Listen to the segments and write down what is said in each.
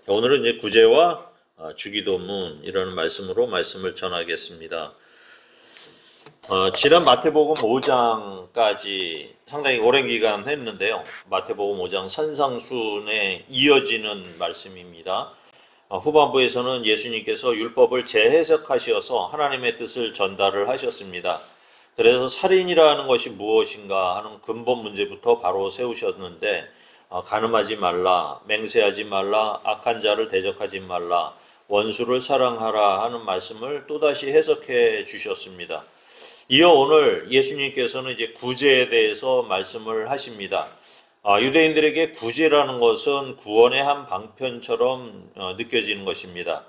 오늘은 이제 구제와 주기도문이라는 말씀으로 말씀을 전하겠습니다. 지난 마태복음 5장까지 상당히 오랜 기간 했는데요. 마태복음 5장 산상순에 이어지는 말씀입니다. 후반부에서는 예수님께서 율법을 재해석하셔서 하나님의 뜻을 전달을 하셨습니다. 그래서 살인이라는 것이 무엇인가 하는 근본 문제부터 바로 세우셨는데 간음하지 말라, 맹세하지 말라, 악한 자를 대적하지 말라, 원수를 사랑하라 하는 말씀을 또다시 해석해 주셨습니다. 이어 오늘 예수님께서는 이제 구제에 대해서 말씀을 하십니다. 유대인들에게 구제라는 것은 구원의 한 방편처럼 느껴지는 것입니다.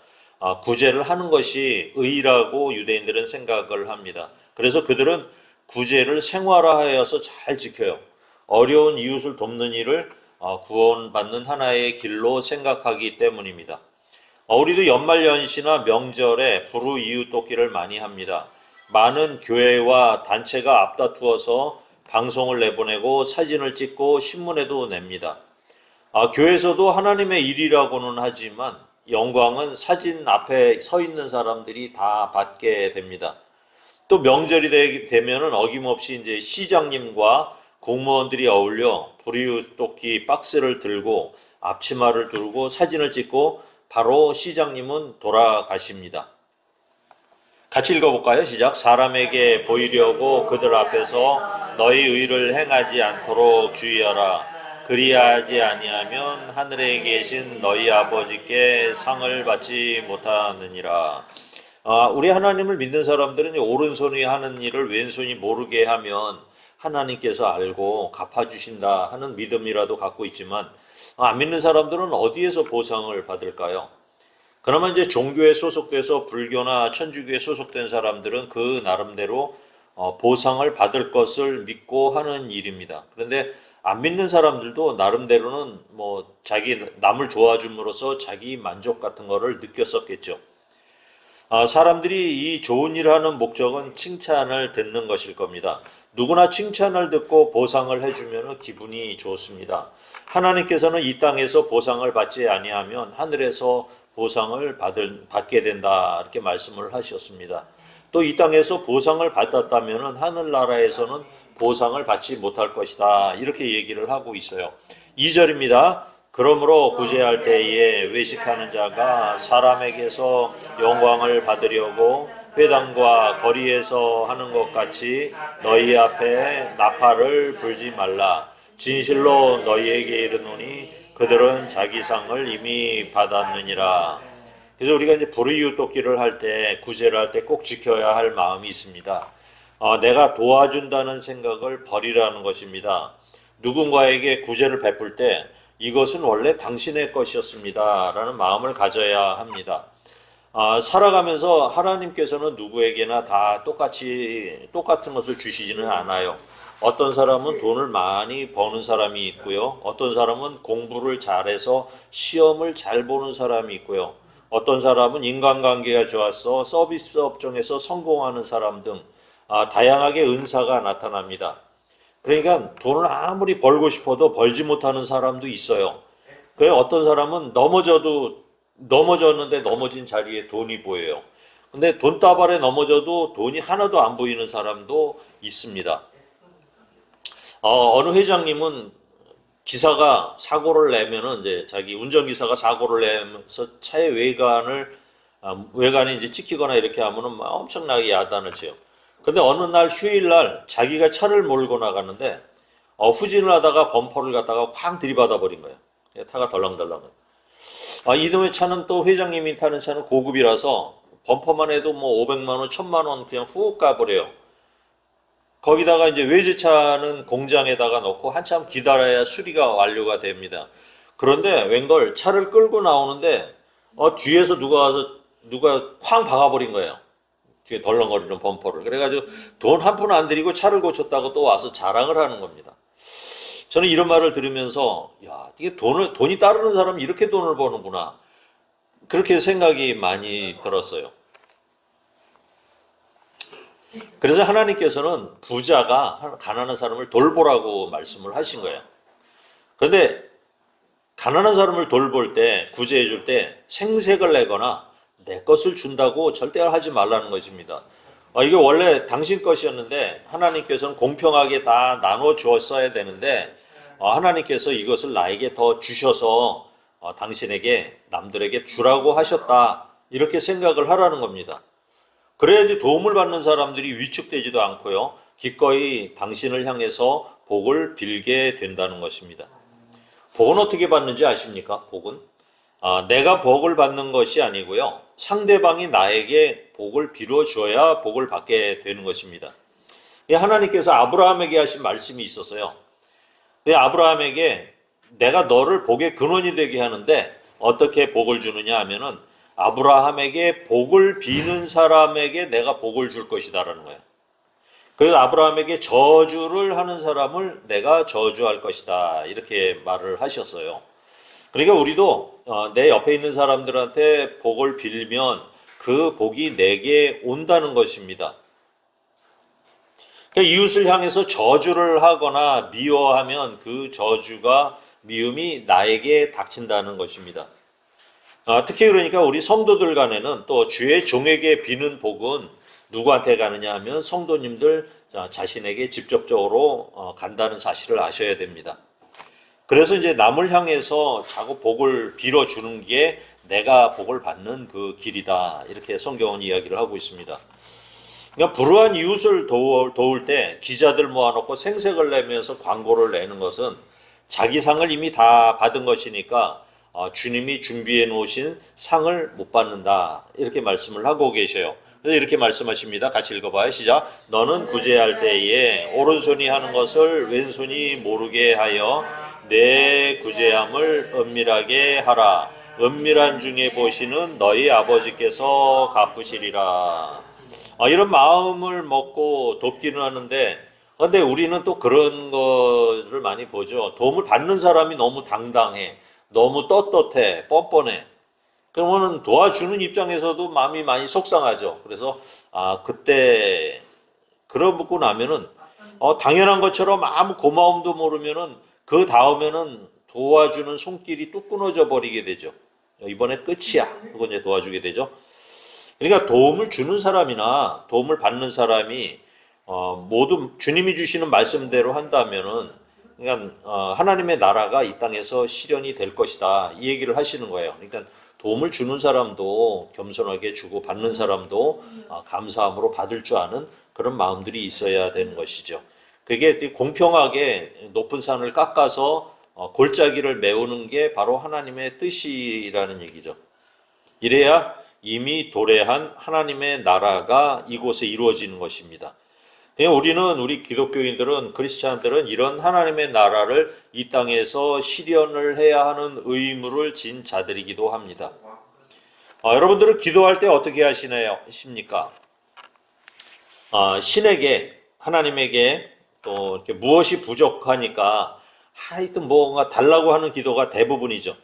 구제를 하는 것이 의라고 유대인들은 생각을 합니다. 그래서 그들은 구제를 생활화하여서 잘 지켜요. 어려운 이웃을 돕는 일을 구원받는 하나의 길로 생각하기 때문입니다. 우리도 연말연시나 명절에 불우 이웃 돕기를 많이 합니다. 많은 교회와 단체가 앞다투어서 방송을 내보내고 사진을 찍고 신문에도 냅니다. 교회에서도 하나님의 일이라고는 하지만 영광은 사진 앞에 서 있는 사람들이 다 받게 됩니다. 또 명절이 되면은 어김없이 이제 시장님과 공무원들이 어울려 불이웃 돕기 박스를 들고 앞치마를 두르고 사진을 찍고 바로 시장님은 돌아가십니다. 같이 읽어볼까요? 시작. 사람에게 보이려고 그들 앞에서 너희 의를 행하지 않도록 주의하라. 그리하지 아니하면 하늘에 계신 너희 아버지께 상을 받지 못하느니라. 우리 하나님을 믿는 사람들은 오른손이 하는 일을 왼손이 모르게 하면 하나님께서 알고 갚아주신다 하는 믿음이라도 갖고 있지만 안 믿는 사람들은 어디에서 보상을 받을까요? 그러면 이제 종교에 소속돼서 불교나 천주교에 소속된 사람들은 그 나름대로 보상을 받을 것을 믿고 하는 일입니다. 그런데 안 믿는 사람들도 나름대로는 뭐 자기 남을 도와줌으로써 자기 만족 같은 거를 느꼈었겠죠. 사람들이 이 좋은 일을 하는 목적은 칭찬을 듣는 것일 겁니다. 누구나 칭찬을 듣고 보상을 해주면 기분이 좋습니다. 하나님께서는 이 땅에서 보상을 받지 아니하면 하늘에서 보상을 받게 된다 이렇게 말씀을 하셨습니다. 또 이 땅에서 보상을 받았다면 하늘나라에서는 보상을 받지 못할 것이다 이렇게 얘기를 하고 있어요. 2절입니다. 그러므로 구제할 때에 외식하는 자가 사람에게서 영광을 받으려고 회당과 거리에서 하는 것 같이 너희 앞에 나팔을 불지 말라. 진실로 너희에게 이르노니 그들은 자기 상을 이미 받았느니라. 그래서 우리가 이제 불의유 돕기를 할 때, 구제를 할 때 꼭 지켜야 할 마음이 있습니다. 내가 도와준다는 생각을 버리라는 것입니다. 누군가에게 구제를 베풀 때 이것은 원래 당신의 것이었습니다 라는 마음을 가져야 합니다. 살아가면서 하나님께서는 누구에게나 다 똑같은 것을 주시지는 않아요. 어떤 사람은 돈을 많이 버는 사람이 있고요. 어떤 사람은 공부를 잘해서 시험을 잘 보는 사람이 있고요. 어떤 사람은 인간관계가 좋아서 서비스 업종에서 성공하는 사람 등 다양하게 은사가 나타납니다. 그러니까 돈을 아무리 벌고 싶어도 벌지 못하는 사람도 있어요. 그래 어떤 사람은 넘어졌는데 넘어진 자리에 돈이 보여요. 근데 돈다발에 넘어져도 돈이 하나도 안 보이는 사람도 있습니다. 어느 회장님은 기사가 사고를 내면은 이제 자기 운전기사가 사고를 내면서 차의 외관이 이제 찍히거나 이렇게 하면은 막 엄청나게 야단을 쳐요. 근데 어느 날 휴일날 자기가 차를 몰고 나가는데 후진을 하다가 범퍼를 갖다가 쾅 들이받아 버린 거예요. 타가 덜렁덜렁. 이놈의 차는 또 회장님이 타는 차는 고급이라서 범퍼만 해도 뭐 500만 원, 1000만 원 그냥 훅 가버려요. 거기다가 이제 외제차는 공장에다가 넣고 한참 기다려야 수리가 완료가 됩니다. 그런데 웬걸 차를 끌고 나오는데 뒤에서 누가 쾅 박아버린 거예요. 뒤에 덜렁거리는 범퍼를. 그래가지고 돈 한 푼 안 들이고 차를 고쳤다고 또 와서 자랑을 하는 겁니다. 저는 이런 말을 들으면서 야 이게 돈이 따르는 사람이 이렇게 돈을 버는구나. 그렇게 생각이 많이 들었어요. 그래서 하나님께서는 부자가 가난한 사람을 돌보라고 말씀을 하신 거예요. 그런데 가난한 사람을 돌볼 때, 구제해 줄 때 생색을 내거나 내 것을 준다고 절대 하지 말라는 것입니다. 이게 원래 당신 것이었는데 하나님께서는 공평하게 다 나눠 주었어야 되는데 하나님께서 이것을 나에게 더 주셔서 당신에게 남들에게 주라고 하셨다. 이렇게 생각을 하라는 겁니다. 그래야지 도움을 받는 사람들이 위축되지도 않고요. 기꺼이 당신을 향해서 복을 빌게 된다는 것입니다. 복은 어떻게 받는지 아십니까? 복은 내가 복을 받는 것이 아니고요. 상대방이 나에게 복을 빌어줘야 복을 받게 되는 것입니다. 하나님께서 아브라함에게 하신 말씀이 있었어요. 아브라함에게 내가 너를 복의 근원이 되게 하는데 어떻게 복을 주느냐 하면은 아브라함에게 복을 비는 사람에게 내가 복을 줄 것이다라는 거예요. 그래서 아브라함에게 저주를 하는 사람을 내가 저주할 것이다. 이렇게 말을 하셨어요. 그러니까 우리도 내 옆에 있는 사람들한테 복을 빌면 그 복이 내게 온다는 것입니다. 그러니까 이웃을 향해서 저주를 하거나 미워하면 그 저주가 미움이 나에게 닥친다는 것입니다. 특히 그러니까 우리 성도들 간에는 또 주의 종에게 비는 복은 누구한테 가느냐 하면 성도님들 자신에게 직접적으로 간다는 사실을 아셔야 됩니다. 그래서 이제 남을 향해서 자꾸 복을 빌어주는 게 내가 복을 받는 그 길이다. 이렇게 성경은 이야기를 하고 있습니다. 그러니까 불우한 이웃을 도울 때 기자들 모아놓고 생색을 내면서 광고를 내는 것은 자기 상을 이미 다 받은 것이니까 주님이 준비해 놓으신 상을 못 받는다. 이렇게 말씀을 하고 계셔요. 그래서 이렇게 말씀하십니다. 같이 읽어봐요. 시작. 너는 구제할 때에 오른손이 하는 것을 왼손이 모르게 하여 내 구제함을 은밀하게 하라. 은밀한 중에 보시는 너희 아버지께서 갚으시리라. 이런 마음을 먹고 돕기는 하는데 근데 우리는 또 그런 거를 많이 보죠. 도움을 받는 사람이 너무 당당해. 너무 떳떳해. 뻔뻔해. 그러면은 도와주는 입장에서도 마음이 많이 속상하죠. 그래서 그때 그러고 나면은 당연한 것처럼 아무 고마움도 모르면은 그 다음에는 도와주는 손길이 또 끊어져 버리게 되죠. 이번에 끝이야. 그거 이제 도와주게 되죠. 그러니까 도움을 주는 사람이나 도움을 받는 사람이 모두 주님이 주시는 말씀대로 한다면은 그러니까 하나님의 나라가 이 땅에서 실현이 될 것이다. 이 얘기를 하시는 거예요. 그러니까 도움을 주는 사람도 겸손하게 주고 받는 사람도 감사함으로 받을 줄 아는 그런 마음들이 있어야 되는 것이죠. 그게 공평하게 높은 산을 깎아서 골짜기를 메우는 게 바로 하나님의 뜻이라는 얘기죠. 이래야 이미 도래한 하나님의 나라가 이곳에 이루어지는 것입니다. 우리 기독교인들은, 크리스찬들은 이런 하나님의 나라를 이 땅에서 실현을 해야 하는 의무를 진 자들이기도 합니다. 여러분들은 기도할 때 어떻게 하십니까? 신에게, 하나님에게 또 이렇게 무엇이 부족하니까 하여튼 뭔가 달라고 하는 기도가 대부분이죠.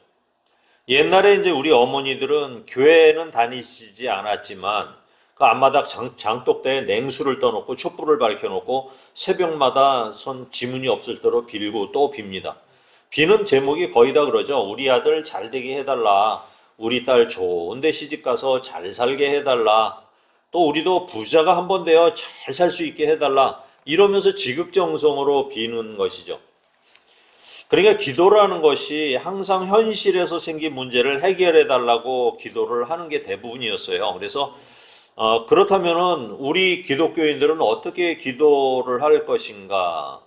옛날에 이제 우리 어머니들은 교회는 다니시지 않았지만 그 앞마당 장독대에 냉수를 떠놓고 촛불을 밝혀놓고 새벽마다 지문이 없을 대로 빌고 또 빕니다. 비는 제목이 거의 다 그러죠. 우리 아들 잘 되게 해달라. 우리 딸 좋은 데 시집가서 잘 살게 해달라. 또 우리도 부자가 한 번 되어 잘 살 수 있게 해달라. 이러면서 지극정성으로 비는 것이죠. 그러니까 기도라는 것이 항상 현실에서 생긴 문제를 해결해 달라고 기도를 하는 게 대부분이었어요. 그래서 그렇다면은 우리 기독교인들은 어떻게 기도를 할 것인가?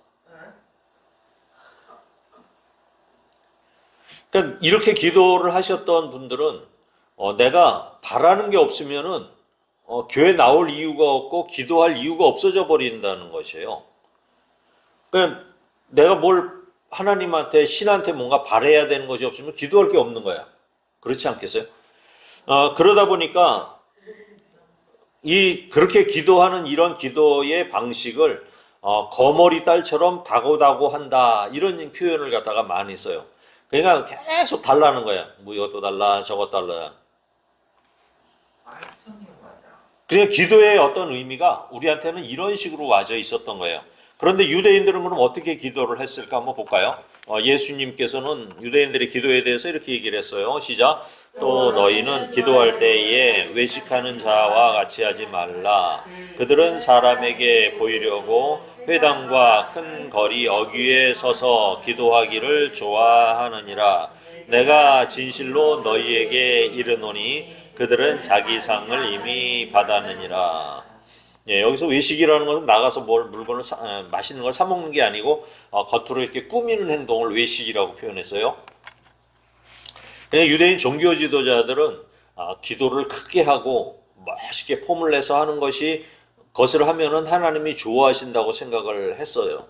그러니까 이렇게 기도를 하셨던 분들은 내가 바라는 게 없으면은 교회 나올 이유가 없고 기도할 이유가 없어져 버린다는 것이에요. 그러니까 내가 뭘 하나님한테 신한테 뭔가 바라야 되는 것이 없으면 기도할 게 없는 거야. 그렇지 않겠어요? 그러다 보니까 그렇게 기도하는 이런 기도의 방식을 거머리 딸처럼 다고다고 한다 이런 표현을 갖다가 많이 써요. 그러니까 계속 달라는 거야. 뭐 이것도 달라 저것 달라. 그러니까 기도의 어떤 의미가 우리한테는 이런 식으로 와져 있었던 거예요. 그런데 유대인들은 그럼 어떻게 기도를 했을까 한번 볼까요? 예수님께서는 유대인들의 기도에 대해서 이렇게 얘기를 했어요. 시작. 또 너희는 기도할 때에 외식하는 자와 같이 하지 말라. 그들은 사람에게 보이려고 회당과 큰 거리 어귀에 서서 기도하기를 좋아하느니라. 내가 진실로 너희에게 이르노니 그들은 자기 상을 이미 받았느니라. 예, 여기서 외식이라는 것은 나가서 물건을 맛있는 걸 사 먹는 게 아니고 겉으로 이렇게 꾸미는 행동을 외식이라고 표현했어요. 그냥 유대인 종교 지도자들은 기도를 크게 하고 멋있게 폼을 내서 하는 것을 하면은 하나님이 좋아하신다고 생각을 했어요.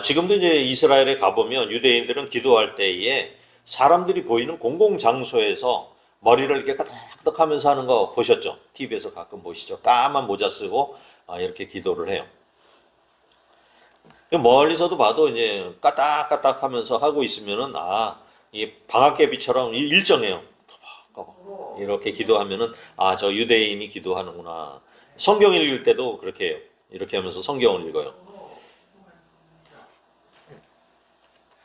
지금도 이제 이스라엘에 가보면 유대인들은 기도할 때에 사람들이 보이는 공공장소에서 머리를 이렇게 까딱까딱 하면서 하는 거 보셨죠? TV에서 가끔 보시죠? 까만 모자 쓰고 이렇게 기도를 해요. 멀리서도 봐도 이제 까딱까딱 하면서 하고 있으면은 이 방학개비처럼 일정해요. 이렇게 기도하면은 저 유대인이 기도하는구나. 성경 읽을 때도 그렇게 해요. 이렇게 하면서 성경을 읽어요.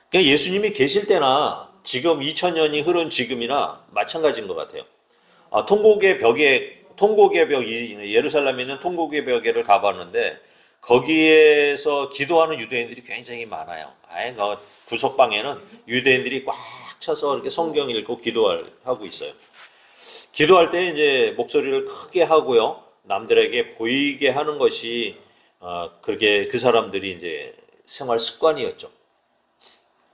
그러니까 예수님이 계실 때나 지금 2000년이 흐른 지금이나 마찬가지인 것 같아요. 통곡의 벽, 예루살렘에 있는 통곡의 벽에를 가봤는데 거기에서 기도하는 유대인들이 굉장히 많아요. 그 구석방에는 유대인들이 꽉 차서 이렇게 성경 읽고 하고 있어요. 기도할 때 이제 목소리를 크게 하고요. 남들에게 보이게 하는 것이 그렇게 그 사람들이 이제 생활 습관이었죠.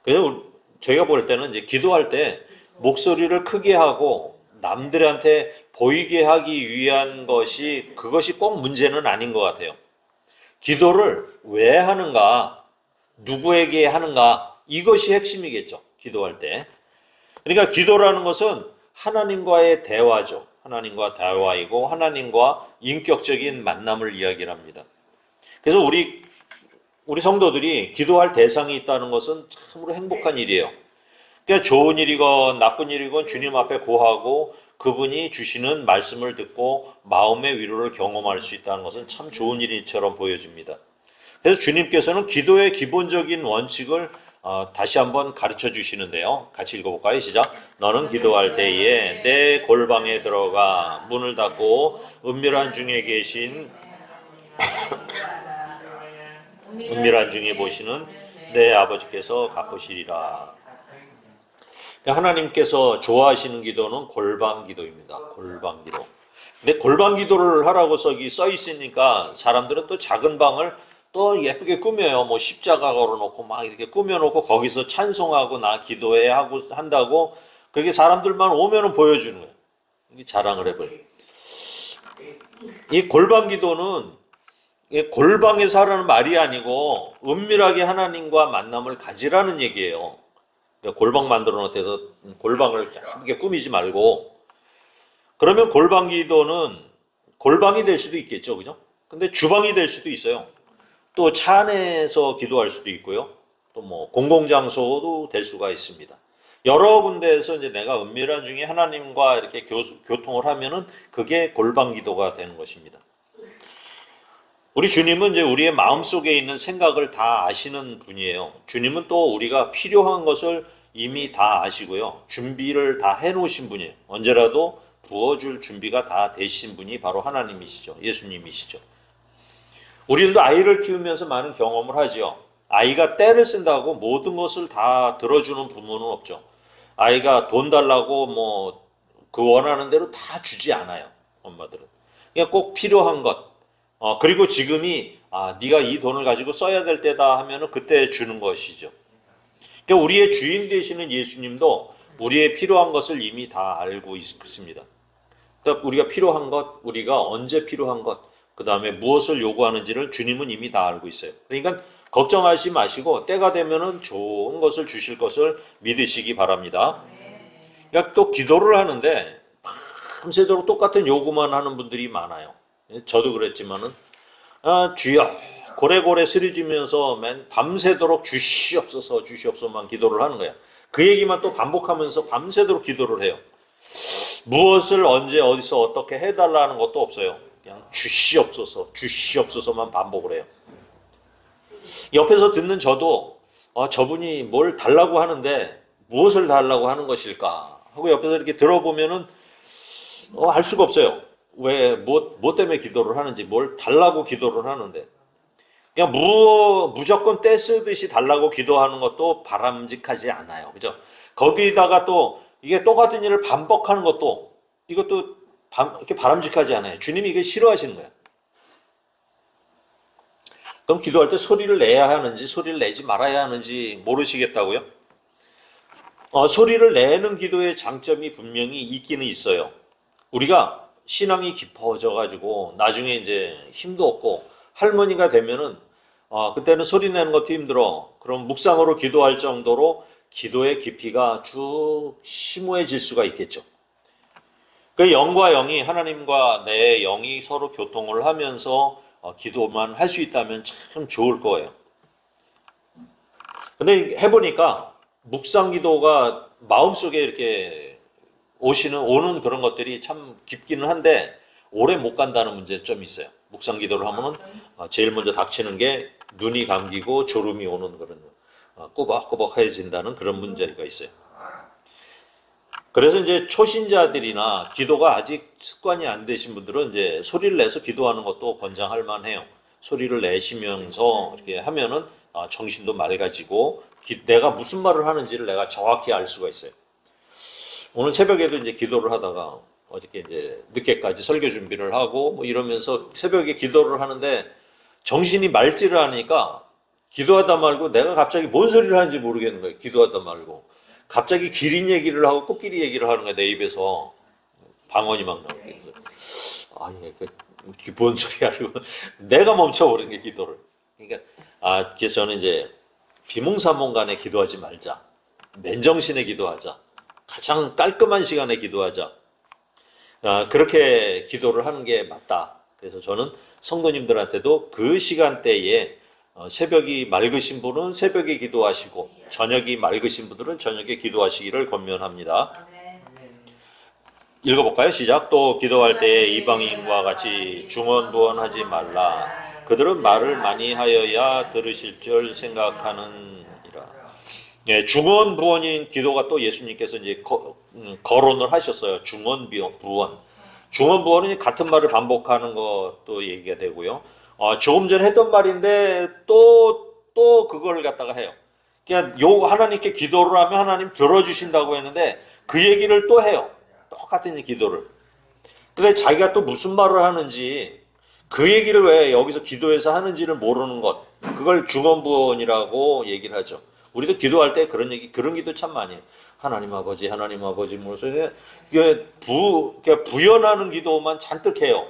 그래서 저희가 볼 때는 이제 기도할 때 목소리를 크게 하고 남들한테 보이게 하기 위한 그것이 꼭 문제는 아닌 것 같아요. 기도를 왜 하는가, 누구에게 하는가, 이것이 핵심이겠죠. 기도할 때. 그러니까 기도라는 것은 하나님과의 대화죠. 하나님과 대화이고 하나님과 인격적인 만남을 이야기합니다. 그래서 우리 성도들이 기도할 대상이 있다는 것은 참으로 행복한 일이에요. 그러니까 좋은 일이건 나쁜 일이건 주님 앞에 고하고 그분이 주시는 말씀을 듣고 마음의 위로를 경험할 수 있다는 것은 참 좋은 일처럼 보여집니다. 그래서 주님께서는 기도의 기본적인 원칙을 다시 한번 가르쳐 주시는데요. 같이 읽어볼까요? 시작. 너는 기도할 때에 내 골방에 들어가 문을 닫고 은밀한 중에 보시는 내 아버지께서 갚으시리라. 하나님께서 좋아하시는 기도는 골방 기도입니다. 골방 기도. 근데 골방 기도를 하라고 써 있으니까 사람들은 또 작은 방을 또 예쁘게 꾸며요. 뭐 십자가 걸어놓고 막 이렇게 꾸며놓고 거기서 찬송하고 나 기도해 하고 한다고 그렇게 사람들만 오면은 보여주는 거예요. 이게 자랑을 해버려요. 이 골방 기도는 골방에서 하라는 말이 아니고 은밀하게 하나님과 만남을 가지라는 얘기예요. 골방 만들어 놓대서 골방을 예쁘게 꾸미지 말고 그러면 골방 기도는 골방이 될 수도 있겠죠. 그죠? 근데 주방이 될 수도 있어요. 또 차 안에서 기도할 수도 있고요. 또 뭐 공공장소도 될 수가 있습니다. 여러 군데에서 이제 내가 은밀한 중에 하나님과 이렇게 교통을 하면은 그게 골방 기도가 되는 것입니다. 우리 주님은 이제 우리의 마음속에 있는 생각을 다 아시는 분이에요. 주님은 또 우리가 필요한 것을 이미 다 아시고요. 준비를 다 해놓으신 분이에요. 언제라도 부어줄 준비가 다 되신 분이 바로 하나님이시죠. 예수님이시죠. 우리도 아이를 키우면서 많은 경험을 하죠. 아이가 떼를 쓴다고 모든 것을 다 들어주는 부모는 없죠. 아이가 돈 달라고 그 원하는 대로 다 주지 않아요. 엄마들은. 그냥 꼭 필요한 것. 그리고 지금이 네가 이 돈을 가지고 써야 될 때다 하면은 그때 주는 것이죠. 그러니까 우리의 주인 되시는 예수님도 우리의 필요한 것을 이미 다 알고 있습니다. 그러니까 우리가 필요한 것, 우리가 언제 필요한 것, 그 다음에 무엇을 요구하는지를 주님은 이미 다 알고 있어요. 그러니까 걱정하지 마시고 때가 되면은 좋은 것을 주실 것을 믿으시기 바랍니다. 그러니까 또 기도를 하는데 밤새도록 똑같은 요구만 하는 분들이 많아요. 저도 그랬지만은 주여 고래고래 쓰러지면서 밤새도록 주시옵소서만 기도를 하는 거야. 그 얘기만 또 반복하면서 밤새도록 기도를 해요. 무엇을 언제 어디서 어떻게 해달라는 것도 없어요. 그냥 주시옵소서만 반복을 해요. 옆에서 듣는 저도 저분이 뭘 달라고 하는데 무엇을 달라고 하는 것일까 하고 옆에서 이렇게 들어보면은 알 수가 없어요. 왜, 뭐 때문에 기도를 하는지, 뭘 달라고 기도를 하는데. 그냥 무조건 떼쓰듯이 달라고 기도하는 것도 바람직하지 않아요. 그죠? 거기다가 또 이게 똑같은 일을 반복하는 것도 이것도 이렇게 바람직하지 않아요. 주님이 이게 싫어하시는 거예요. 그럼 기도할 때 소리를 내야 하는지 소리를 내지 말아야 하는지 모르시겠다고요? 소리를 내는 기도의 장점이 분명히 있기는 있어요. 우리가 신앙이 깊어져 가지고 나중에 이제 힘도 없고 할머니가 되면은 그때는 소리 내는 것도 힘들어. 그럼 묵상으로 기도할 정도로 기도의 깊이가 쭉 심오해질 수가 있겠죠. 그 영과 영이 하나님과 내 영이 서로 교통을 하면서 기도만 할 수 있다면 참 좋을 거예요. 근데 해보니까 묵상 기도가 마음속에 이렇게 오는 그런 것들이 참 깊기는 한데 오래 못 간다는 문제점이 있어요. 묵상 기도를 하면은 제일 먼저 닥치는 게 눈이 감기고 졸음이 오는 그런 꾸벅꾸벅해진다는 그런 문제가 있어요. 그래서 이제 초신자들이나 기도가 아직 습관이 안 되신 분들은 이제 소리를 내서 기도하는 것도 권장할 만해요. 소리를 내시면서 이렇게 하면은 정신도 맑아지고 내가 무슨 말을 하는지를 내가 정확히 알 수가 있어요. 오늘 새벽에도 이제 기도를 하다가 어저께 이제 늦게까지 설교 준비를 하고 뭐 이러면서 새벽에 기도를 하는데 정신이 맑지를 않으니까 기도하다 말고 내가 갑자기 뭔 소리를 하는지 모르겠는 거예요. 기도하다 말고. 갑자기 기린 얘기를 하고 코끼리 얘기를 하는 거야. 내 입에서 방언이 막 나오게. 그래서 아니 뭔 소리야. 내가 멈춰버린 게 기도를. 그러니까 그래서 저는 이제 비몽사몽간에 기도하지 말자. 맨정신에 기도하자. 가장 깔끔한 시간에 기도하자. 그렇게 기도를 하는 게 맞다. 그래서 저는 성도님들한테도 그 시간대에 새벽이 맑으신 분은 새벽에 기도하시고 저녁이 맑으신 분들은 저녁에 기도하시기를 권면합니다. 읽어볼까요? 시작. 또 기도할 때에 이방인과 같이 중언부언하지 말라. 그들은 말을 많이 하여야 들으실 줄 생각하느니라. 예, 중언부언인 기도가 또 예수님께서 이제 거론을 하셨어요. 중언부언. 중언부언은 같은 말을 반복하는 것도 얘기가 되고요. 조금 전에 했던 말인데 또 그걸 갖다가 해요. 그냥 하나님께 기도를 하면 하나님 들어주신다고 했는데 그 얘기를 또 해요. 똑같은 기도를. 근데 자기가 또 무슨 말을 하는지 그 얘기를 왜 여기서 기도해서 하는지를 모르는 것. 그걸 중언부언이라고 얘기를 하죠. 우리도 기도할 때 그런 기도 참 많이 해요. 하나님 아버지 무슨 이게 부연하는 기도만 잔뜩 해요.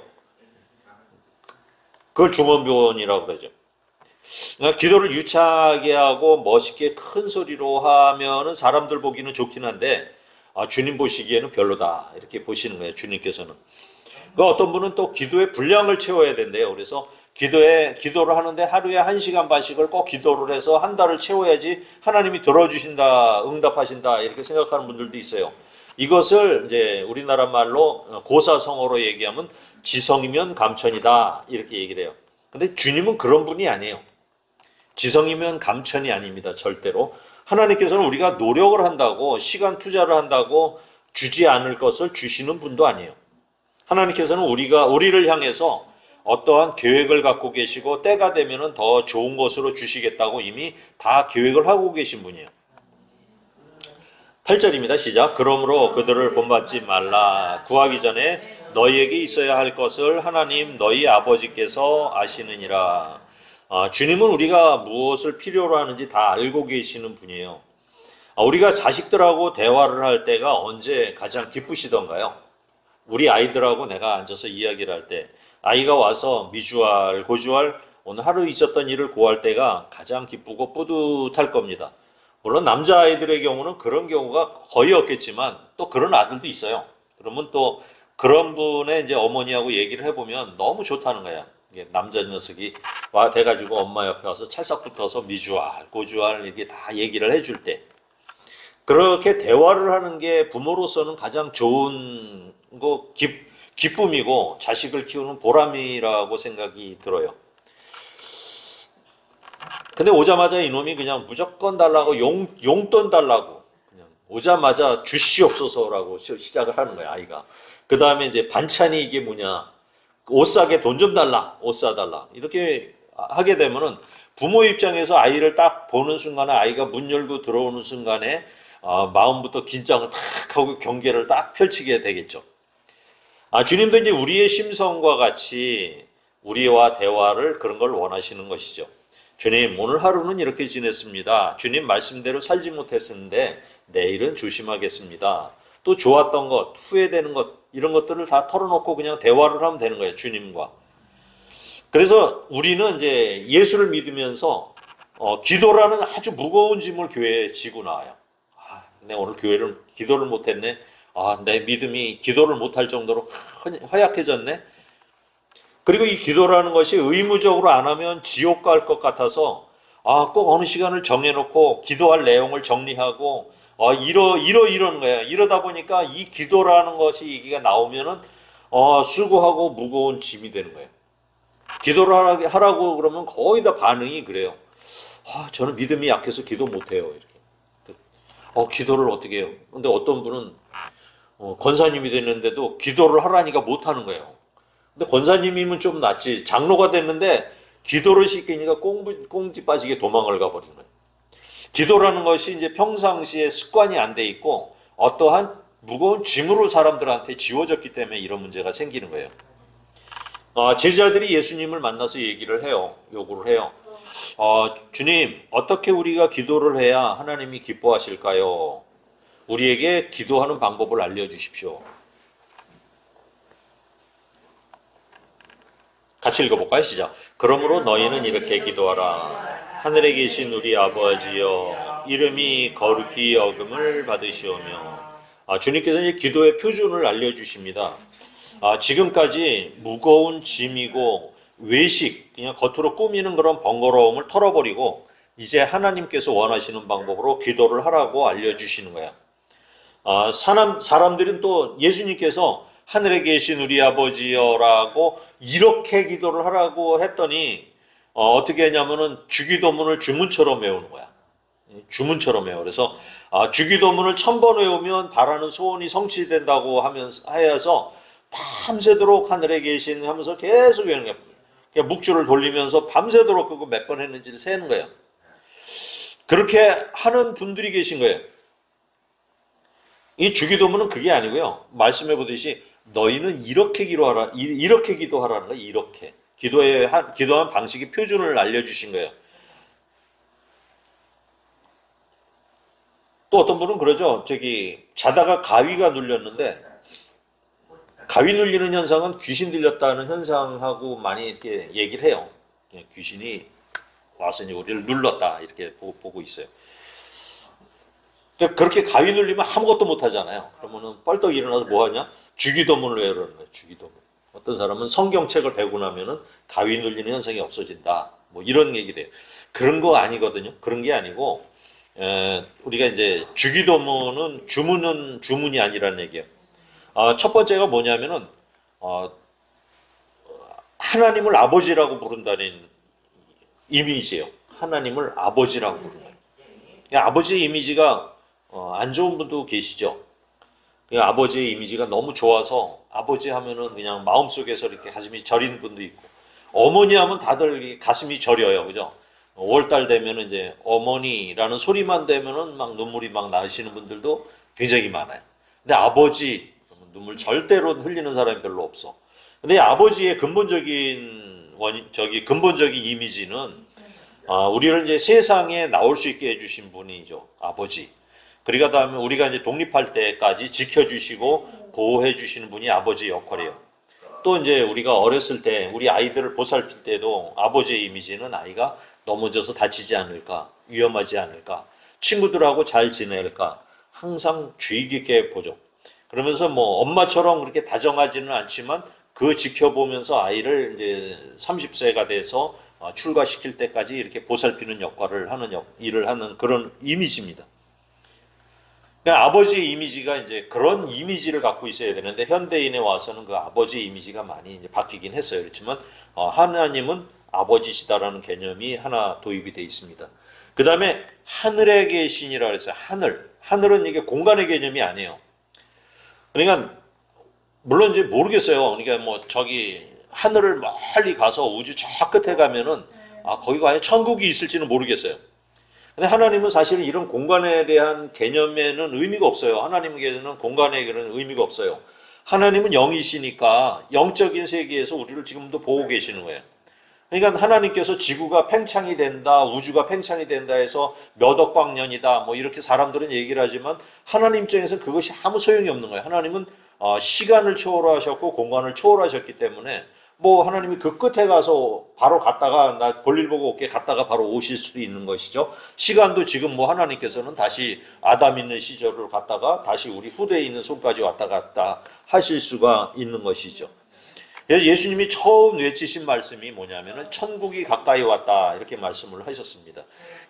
그걸 중언부언이라고 그러죠. 그러니까 기도를 유창하게 하고 멋있게 큰 소리로 하면은 사람들 보기는 좋긴 한데 주님 보시기에는 별로다 이렇게 보시는 거예요. 주님께서는. 그 어떤 분은 또 기도의 분량을 채워야 된대요. 그래서 기도를 하는데 하루에 1시간 반씩을 꼭 기도를 해서 한 달을 채워야지 하나님이 들어주신다, 응답하신다 이렇게 생각하는 분들도 있어요. 이것을 이제 우리나라 말로 고사성어로 얘기하면 지성이면 감천이다 이렇게 얘기를 해요. 근데 주님은 그런 분이 아니에요. 지성이면 감천이 아닙니다. 절대로. 하나님께서는 우리가 노력을 한다고 시간 투자를 한다고 주지 않을 것을 주시는 분도 아니에요. 하나님께서는 우리를 향해서 어떠한 계획을 갖고 계시고 때가 되면은 더 좋은 것으로 주시겠다고 이미 다 계획을 하고 계신 분이에요. 8절입니다. 시작. 그러므로 그들을 본받지 말라. 구하기 전에 너희에게 있어야 할 것을 하나님 너희 아버지께서 아시느니라. 주님은 우리가 무엇을 필요로 하는지 다 알고 계시는 분이에요. 우리가 자식들하고 대화를 할 때가 언제 가장 기쁘시던가요? 우리 아이들하고 내가 앉아서 이야기를 할 때 아이가 와서 미주알, 고주알 오늘 하루 있었던 일을 고할 때가 가장 기쁘고 뿌듯할 겁니다. 물론 남자아이들의 경우는 그런 경우가 거의 없겠지만 또 그런 아들도 있어요. 그러면 또 그런 분의 이제 어머니하고 얘기를 해보면 너무 좋다는 거야. 남자 녀석이 돼가지고 엄마 옆에 와서 찰싹 붙어서 미주알, 고주알 이렇게 다 얘기를 해줄 때 그렇게 대화를 하는 게 부모로서는 가장 좋은 기쁨이고 자식을 키우는 보람이라고 생각이 들어요. 근데 오자마자 이놈이 그냥 무조건 달라고 용돈 달라고 그냥 오자마자 주시옵소서라고 시작을 하는 거야, 아이가. 그 다음에 이제 반찬이 이게 뭐냐, 옷 사게 돈 좀 달라, 옷 사달라 이렇게 하게 되면은 부모 입장에서 아이를 딱 보는 순간에, 아이가 문 열고 들어오는 순간에 마음부터 긴장을 탁 하고 경계를 딱 펼치게 되겠죠. 주님도 이제 우리의 심성과 같이 우리와 대화를, 그런 걸 원하시는 것이죠. 주님, 오늘 하루는 이렇게 지냈습니다. 주님 말씀대로 살지 못했었는데 내일은 조심하겠습니다. 또 좋았던 것, 후회되는 것, 이런 것들을 다 털어놓고 그냥 대화를 하면 되는 거예요, 주님과. 그래서 우리는 이제 예수를 믿으면서 기도라는 아주 무거운 짐을 교회에 지고 나와요. 내가 오늘 기도를 못했네. 내 믿음이 기도를 못할 정도로 허약해졌네. 그리고 이 기도라는 것이 의무적으로 안 하면 지옥 갈 것 같아서 꼭 어느 시간을 정해놓고 기도할 내용을 정리하고 이러는 거야. 이러다 보니까 이 기도라는 것이 얘기가 나오면은 수고하고 무거운 짐이 되는 거예요. 기도를 하라고 그러면 거의 다 반응이 그래요. 저는 믿음이 약해서 기도 못해요. 이렇게. 기도를 어떻게 해요? 근데 어떤 분은 권사님이 됐는데도 기도를 하라니까 못하는 거예요. 근데 권사님이면 좀 낫지. 장로가 됐는데 기도를 시키니까 꽁지 빠지게 도망을 가버리는 거예요. 기도라는 것이 이제 평상시에 습관이 안 돼 있고 어떠한 무거운 짐으로 사람들한테 지워졌기 때문에 이런 문제가 생기는 거예요. 제자들이 예수님을 만나서 얘기를 해요. 요구를 해요. 주님, 어떻게 우리가 기도를 해야 하나님이 기뻐하실까요? 우리에게 기도하는 방법을 알려주십시오. 같이 읽어볼까요? 시작. 그러므로 너희는 이렇게 기도하라. 하늘에 계신 우리 아버지여, 이름이 거룩히 여김을 받으시오며. 주님께서 이제 기도의 표준을 알려주십니다. 지금까지 무거운 짐이고 외식, 그냥 겉으로 꾸미는 그런 번거로움을 털어버리고 이제 하나님께서 원하시는 방법으로 기도를 하라고 알려주시는 거야. 사람들은 또 예수님께서 하늘에 계신 우리 아버지여라고 이렇게 기도를 하라고 했더니 어떻게 했냐면은 주기도문을 주문처럼 외우는 거야. 주문처럼 외워. 그래서 주기도문을 1000번 외우면 바라는 소원이 성취된다고 하여서 밤새도록 하늘에 계신 하면서 계속 외우는 거야. 그냥 묵주를 돌리면서 밤새도록 그거 몇 번 했는지를 세는 거예요. 그렇게 하는 분들이 계신 거예요. 이 주기도문은 그게 아니고요. 말씀해 보듯이 너희는 이렇게 기도하라, 이렇게 기도하라는 거예요. 이렇게 기도한 방식의 표준을 알려주신 거예요. 또 어떤 분은 그러죠. 자다가 가위가 눌렸는데 가위 눌리는 현상은 귀신 들렸다는 현상하고 많이 이렇게 얘기를 해요. 귀신이 와서 우리를 눌렀다 이렇게 보고 있어요. 그렇게 가위 눌리면 아무것도 못 하잖아요. 그러면은 뻘떡 일어나서 뭐 하냐? 주기도문을 외우라는 거예요. 주기도문. 어떤 사람은 성경책을 배고 나면은 가위 눌리는 현상이 없어진다. 뭐 이런 얘기 돼요. 그런 거 아니거든요. 그런 게 아니고 우리가 이제 주기도문은 주문이 아니라는 얘기예요. 첫 번째가 뭐냐면은 하나님을 아버지라고 부른다는 이미지예요. 하나님을 아버지라고 부르는 거예요. 아버지의 이미지가 안 좋은 분도 계시죠. 아버지의 이미지가 너무 좋아서 아버지 하면은 그냥 마음속에서 이렇게 가슴이 저리는 분도 있고, 어머니 하면 다들 가슴이 저려요. 그죠? 5월달 되면은 이제 어머니라는 소리만 되면은 막 눈물이 막 나시는 분들도 굉장히 많아요. 근데 아버지 눈물 절대로 흘리는 사람이 별로 없어. 근데 아버지의 근본적인 이미지는 우리를 이제 세상에 나올 수 있게 해주신 분이죠. 아버지. 그리고 다음에 우리가 이제 독립할 때까지 지켜주시고 보호해주시는 분이 아버지의 역할이에요. 또 이제 우리가 어렸을 때 우리 아이들을 보살필 때도 아버지의 이미지는 아이가 넘어져서 다치지 않을까, 위험하지 않을까, 친구들하고 잘 지낼까, 항상 주의 깊게 보죠. 그러면서 뭐 엄마처럼 그렇게 다정하지는 않지만 그 지켜보면서 아이를 이제 30세가 돼서 출가시킬 때까지 이렇게 보살피는 일을 하는 그런 이미지입니다. 그러니까 아버지의 이미지가 이제 그런 이미지를 갖고 있어야 되는데 현대인에 와서는 그 아버지의 이미지가 많이 이제 바뀌긴 했어요. 그렇지만 하나님은 아버지시다라는 개념이 하나 도입이 되어 있습니다. 그 다음에 하늘에 계신이라고 했어요. 하늘은 이게 공간의 개념이 아니에요. 그러니까 물론 이제 모르겠어요. 그러니까 뭐 저기 하늘을 멀리 가서 우주 저 끝에 가면은 거기가 아예 천국이 있을지는 모르겠어요. 근데 하나님은 사실은 이런 공간에 대한 개념에는 의미가 없어요. 하나님께서는 공간에 그런 의미가 없어요. 하나님은 영이시니까 영적인 세계에서 우리를 지금도 보고 계시는 거예요. 그러니까 하나님께서 지구가 팽창이 된다, 우주가 팽창이 된다 해서 몇 억박 년이다, 뭐 이렇게 사람들은 얘기를 하지만 하나님 입장에서는 그것이 아무 소용이 없는 거예요. 하나님은 시간을 초월하셨고 공간을 초월하셨기 때문에 뭐 하나님이 그 끝에 가서 바로 갔다가 나 볼일 보고 올게 갔다가 바로 오실 수도 있는 것이죠. 시간도 지금 뭐 하나님께서는 다시 아담 있는 시절을 갔다가 다시 우리 후대에 있는 손까지 왔다 갔다 하실 수가 있는 것이죠. 그래서 예수님이 처음 외치신 말씀이 뭐냐면은 천국이 가까이 왔다 이렇게 말씀을 하셨습니다.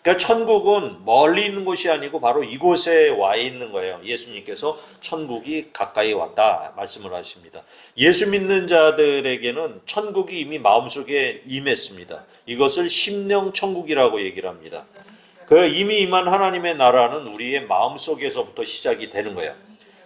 그러니까 천국은 멀리 있는 곳이 아니고 바로 이곳에 와 있는 거예요. 예수님께서 천국이 가까이 왔다 말씀을 하십니다. 예수 믿는 자들에게는 천국이 이미 마음속에 임했습니다. 이것을 심령 천국이라고 얘기를 합니다. 그 이미 임한 하나님의 나라는 우리의 마음속에서부터 시작이 되는 거예요.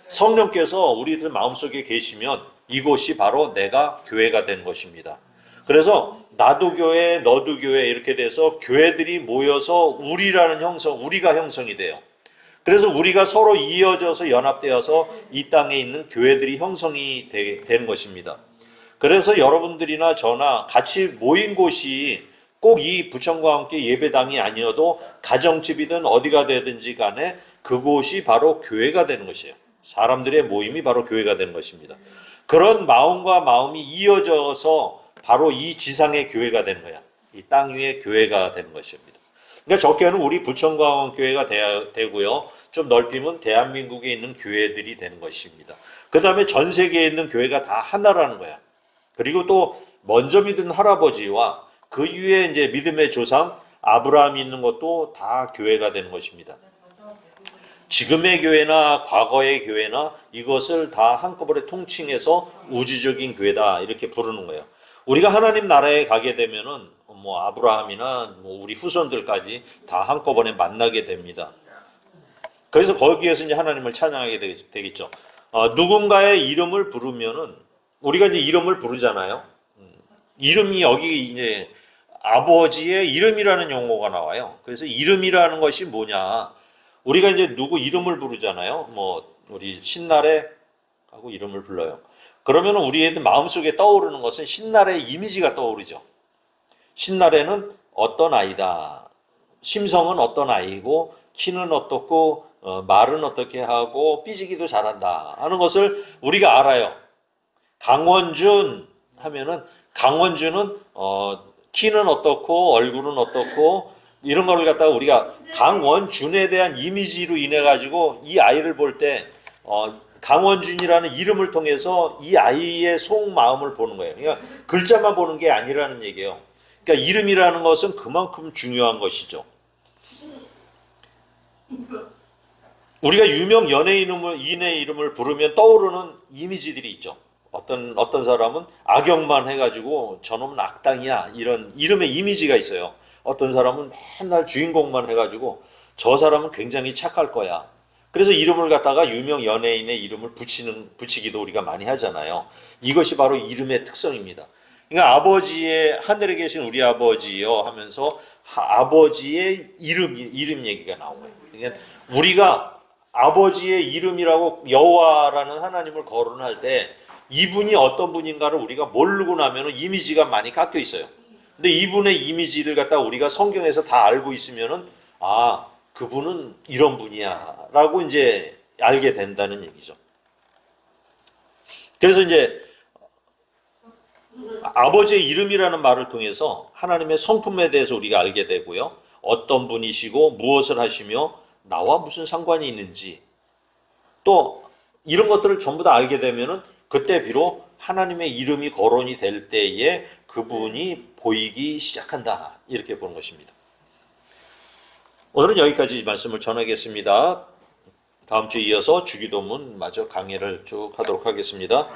성령께서 우리들 마음속에 계시면 이곳이 바로 내가 교회가 된 것입니다. 그래서 나도 교회, 너도 교회 이렇게 돼서 교회들이 모여서 우리라는 형성, 우리가 형성이 돼요. 그래서 우리가 서로 이어져서 연합되어서 이 땅에 있는 교회들이 형성이 되는 것입니다. 그래서 여러분들이나 저나 같이 모인 곳이 꼭 이 부천과 함께 예배당이 아니어도 가정집이든 어디가 되든지 간에 그곳이 바로 교회가 되는 것이에요. 사람들의 모임이 바로 교회가 되는 것입니다. 그런 마음과 마음이 이어져서 바로 이 지상의 교회가 되는 거야. 이 땅 위의 교회가 되는 것입니다. 그러니까 적게는 우리 부천광원교회가 되고요. 좀 넓히면 대한민국에 있는 교회들이 되는 것입니다. 그 다음에 전 세계에 있는 교회가 다 하나라는 거야. 그리고 또 먼저 믿은 할아버지와 그 위에 이제 믿음의 조상 아브라함이 있는 것도 다 교회가 되는 것입니다. 지금의 교회나 과거의 교회나 이것을 다 한꺼번에 통칭해서 우주적인 교회다 이렇게 부르는 거예요. 우리가 하나님 나라에 가게 되면은 뭐 아브라함이나 뭐 우리 후손들까지 다 한꺼번에 만나게 됩니다. 그래서 거기에서 이제 하나님을 찬양하게 되겠죠. 누군가의 이름을 부르면은 우리가 이제 이름을 부르잖아요. 이름이 여기 이제 아버지의 이름이라는 용어가 나와요. 그래서 이름이라는 것이 뭐냐? 우리가 이제 누구 이름을 부르잖아요. 뭐 우리 신날에 하고 이름을 불러요. 그러면 우리의 마음속에 떠오르는 것은 신날의 이미지가 떠오르죠. 신날에는 어떤 아이다. 심성은 어떤 아이고 키는 어떻고 말은 어떻게 하고 삐지기도 잘한다 하는 것을 우리가 알아요. 강원준 하면은 강원준은 키는 어떻고 얼굴은 어떻고 이런 걸 갖다가 우리가 강원준에 대한 이미지로 인해 가지고 이 아이를 볼 때 강원준이라는 이름을 통해서 이 아이의 속마음을 보는 거예요. 그러니까 글자만 보는 게 아니라는 얘기예요. 그러니까 이름이라는 것은 그만큼 중요한 것이죠. 우리가 유명 연예인의 이름을 부르면 떠오르는 이미지들이 있죠. 어떤 사람은 악역만 해가지고 저놈은 악당이야 이런 이름의 이미지가 있어요. 어떤 사람은 맨날 주인공만 해가지고 저 사람은 굉장히 착할 거야. 그래서 이름을 갖다가 유명 연예인의 이름을 붙이기도 우리가 많이 하잖아요. 이것이 바로 이름의 특성입니다. 그러니까 아버지의 하늘에 계신 우리 아버지요 하면서 아버지의 이름 얘기가 나온 거예요. 그러니까 우리가 아버지의 이름이라고 여호와라는 하나님을 거론할 때 이분이 어떤 분인가를 우리가 모르고 나면 이미지가 많이 깎여 있어요. 근데 이분의 이미지를 갖다 우리가 성경에서 다 알고 있으면은 그분은 이런 분이야 라고 이제 알게 된다는 얘기죠. 그래서 이제 아버지의 이름이라는 말을 통해서 하나님의 성품에 대해서 우리가 알게 되고요. 어떤 분이시고 무엇을 하시며 나와 무슨 상관이 있는지 또 이런 것들을 전부 다 알게 되면은 그때 비록 하나님의 이름이 거론이 될 때에 그분이 보이기 시작한다. 이렇게 보는 것입니다. 오늘은 여기까지 말씀을 전하겠습니다. 다음 주에 이어서 주기도문 마저 강의를 쭉 하도록 하겠습니다.